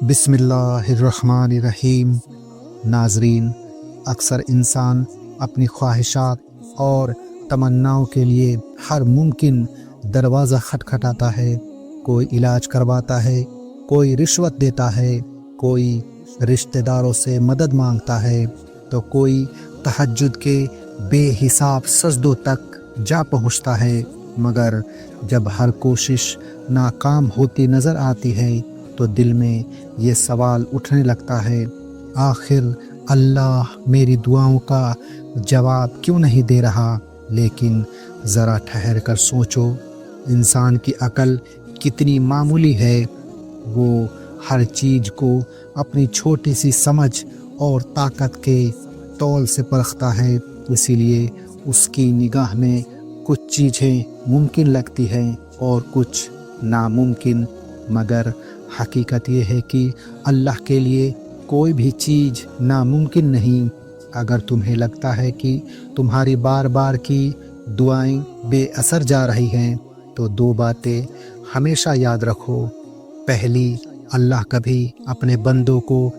بسم اللہ الرحمن الرحیم۔ ناظرین، اکثر انسان اپنی خواہشات اور تمناؤں کے لیے ہر ممکن دروازہ کھٹکھٹاتا ہے۔ کوئی علاج کرواتا ہے، کوئی رشوت دیتا ہے، کوئی رشتہ داروں سے مدد مانگتا ہے، تو کوئی تہجد کے بے حساب سجدوں تک جا پہنچتا ہے، مگر جب ہر کوشش ناکام ہوتی نظر آتی ہے تو دل میں یہ سوال اٹھنے لگتا ہے، آخر اللہ میری دعاؤں کا جواب کیوں نہیں دے رہا؟ لیکن ذرا ٹھہر کر سوچو، انسان کی عقل کتنی معمولی ہے۔ وہ ہر چیز کو اپنی چھوٹی سی سمجھ اور طاقت کے تول سے پرکھتا ہے، اسی لیے اس کی نگاہ میں کچھ چیزیں ممکن لگتی ہیں اور کچھ ناممکن، مگر حقیقت یہ ہے کہ اللہ کے لیے کوئی بھی چیز ناممکن نہیں۔ اگر تمہیں لگتا ہے کہ تمہاری بار بار کی دعائیں بے اثر جا رہی ہیں تو دو باتیں ہمیشہ یاد رکھو۔ پہلی، اللہ کبھی اپنے بندوں کو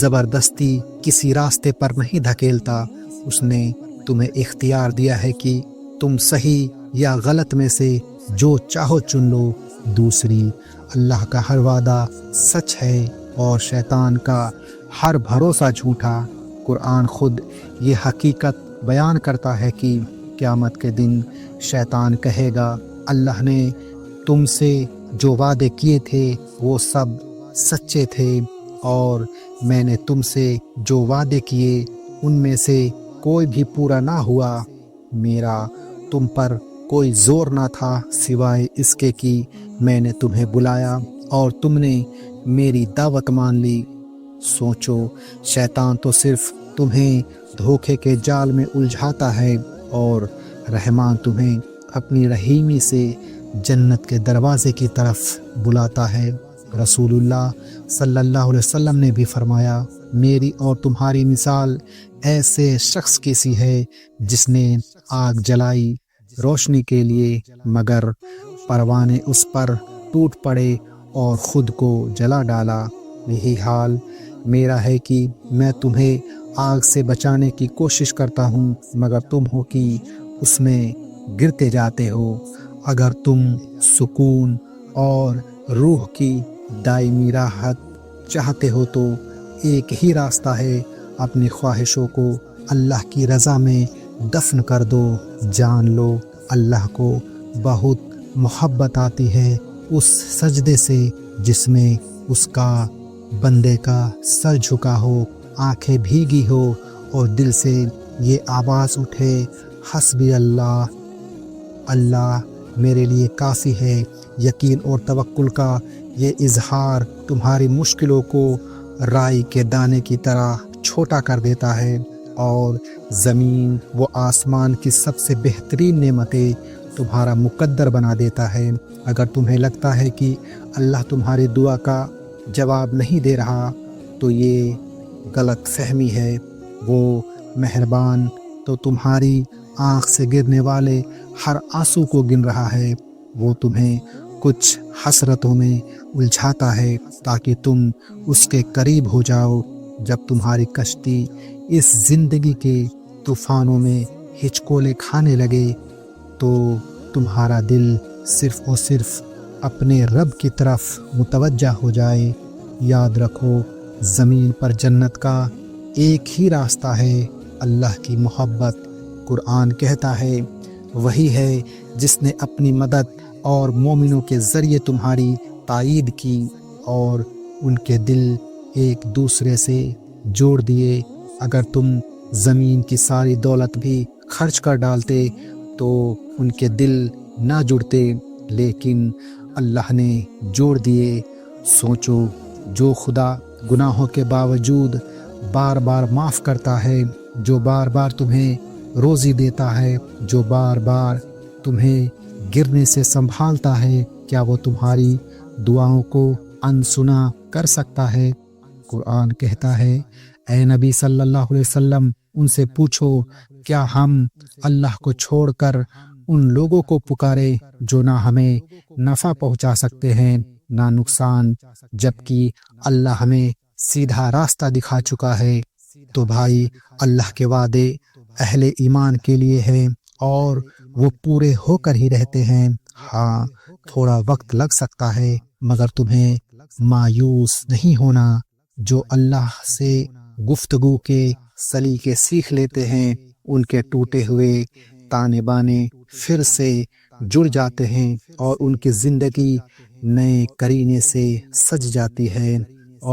زبردستی کسی راستے پر نہیں دھکیلتا، اس نے تمہیں اختیار دیا ہے کہ تم صحیح یا غلط میں سے جو چاہو چن لو۔ دوسری، اللہ کا ہر وعدہ سچ ہے اور شیطان کا ہر بھروسہ جھوٹا۔ قرآن خود یہ حقیقت بیان کرتا ہے کہ قیامت کے دن شیطان کہے گا، اللہ نے تم سے جو وعدے کیے تھے وہ سب سچے تھے، اور میں نے تم سے جو وعدے کیے ان میں سے کوئی بھی پورا نہ ہوا۔ میرا تم پر کوئی زور نہ تھا سوائے اس کے کہ میں نے تمہیں بلایا اور تم نے میری دعوت مان لی۔ سوچو، شیطان تو صرف تمہیں دھوکے کے جال میں الجھاتا ہے، اور رحمان تمہیں اپنی رحیمی سے جنت کے دروازے کی طرف بلاتا ہے۔ رسول اللہ صلی اللہ علیہ وسلم نے بھی فرمایا، میری اور تمہاری مثال ایسے شخص کی سی ہے جس نے آگ جلائی روشنی کے لیے، مگر پروانے اس پر ٹوٹ پڑے اور خود کو جلا ڈالا۔ یہی حال میرا ہے کہ میں تمہیں آگ سے بچانے کی کوشش کرتا ہوں، مگر تم ہو کہ اس میں گرتے جاتے ہو۔ اگر تم سکون اور روح کی دائمی راحت چاہتے ہو تو ایک ہی راستہ ہے، اپنی خواہشوں کو اللہ کی رضا میں دفن کر دو۔ جان لو، اللہ کو بہت محبت آتی ہے اس سجدے سے جس میں اس کا بندے کا سر جھکا ہو، آنکھیں بھیگی ہو اور دل سے یہ آواز اٹھے، حسبی اللہ، اللہ میرے لیے کافی ہے۔ یقین اور توکل کا یہ اظہار تمہاری مشکلوں کو رائی کے دانے کی طرح چھوٹا کر دیتا ہے، اور زمین و آسمان کی سب سے بہترین نعمتیں تمہارا مقدر بنا دیتا ہے۔ اگر تمہیں لگتا ہے کہ اللہ تمہاری دعا کا جواب نہیں دے رہا تو یہ غلط فہمی ہے۔ وہ مہربان تو تمہاری آنکھ سے گرنے والے ہر آنسو کو گن رہا ہے۔ وہ تمہیں کچھ حسرتوں میں الجھاتا ہے تاکہ تم اس کے قریب ہو جاؤ۔ جب تمہاری کشتی اس زندگی کے طوفانوں میں ہچکولے کھانے لگے تو تمہارا دل صرف اور صرف اپنے رب کی طرف متوجہ ہو جائے۔ یاد رکھو، زمین پر جنت کا ایک ہی راستہ ہے، اللہ کی محبت۔ قرآن کہتا ہے، وہی ہے جس نے اپنی مدد اور مومنوں کے ذریعے تمہاری تائید کی اور ان کے دل ایک دوسرے سے جوڑ دیے۔ اگر تم زمین کی ساری دولت بھی خرچ کر ڈالتے تو ان کے دل نہ جڑتے، لیکن اللہ نے جوڑ دیے۔ سوچو، جو خدا گناہوں کے باوجود بار بار معاف کرتا ہے، جو بار بار تمہیں روزی دیتا ہے، جو بار بار تمہیں گرنے سے سنبھالتا ہے، کیا وہ تمہاری دعاؤں کو انسنا کر سکتا ہے؟ قرآن کہتا ہے، اے نبی صلی اللہ علیہ وسلم، ان سے پوچھو، کیا ہم اللہ کو چھوڑ کر ان لوگوں کو پکارے جو نہ ہمیں نفع پہنچا سکتے ہیں نہ نقصان، جبکہ اللہ ہمیں سیدھا راستہ دکھا چکا ہے۔ تو بھائی، اللہ کے وعدے اہل ایمان کے لیے ہیں اور وہ پورے ہو کر ہی رہتے ہیں۔ ہاں، تھوڑا وقت لگ سکتا ہے، مگر تمہیں مایوس نہیں ہونا۔ جو اللہ سے گفتگو کے سلیقے سیکھ لیتے ہیں، ان کے ٹوٹے ہوئے تانے بانے پھر سے جڑ جاتے ہیں اور ان کی زندگی نئے کرینے سے سج جاتی ہے،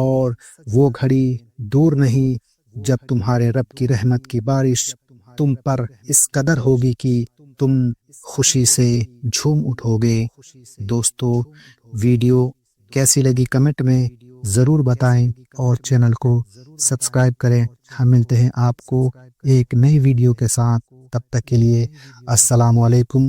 اور وہ گھڑی دور نہیں جب تمہارے رب کی رحمت کی بارش تم پر اس قدر ہوگی کہ تم خوشی سے جھوم اٹھو گے۔ دوستو، ویڈیو کیسی لگی کمنٹ میں ضرور بتائیں اور چینل کو سبسکرائب کریں۔ ہم ملتے ہیں آپ کو ایک نئی ویڈیو کے ساتھ، تب تک کے لیے السلام علیکم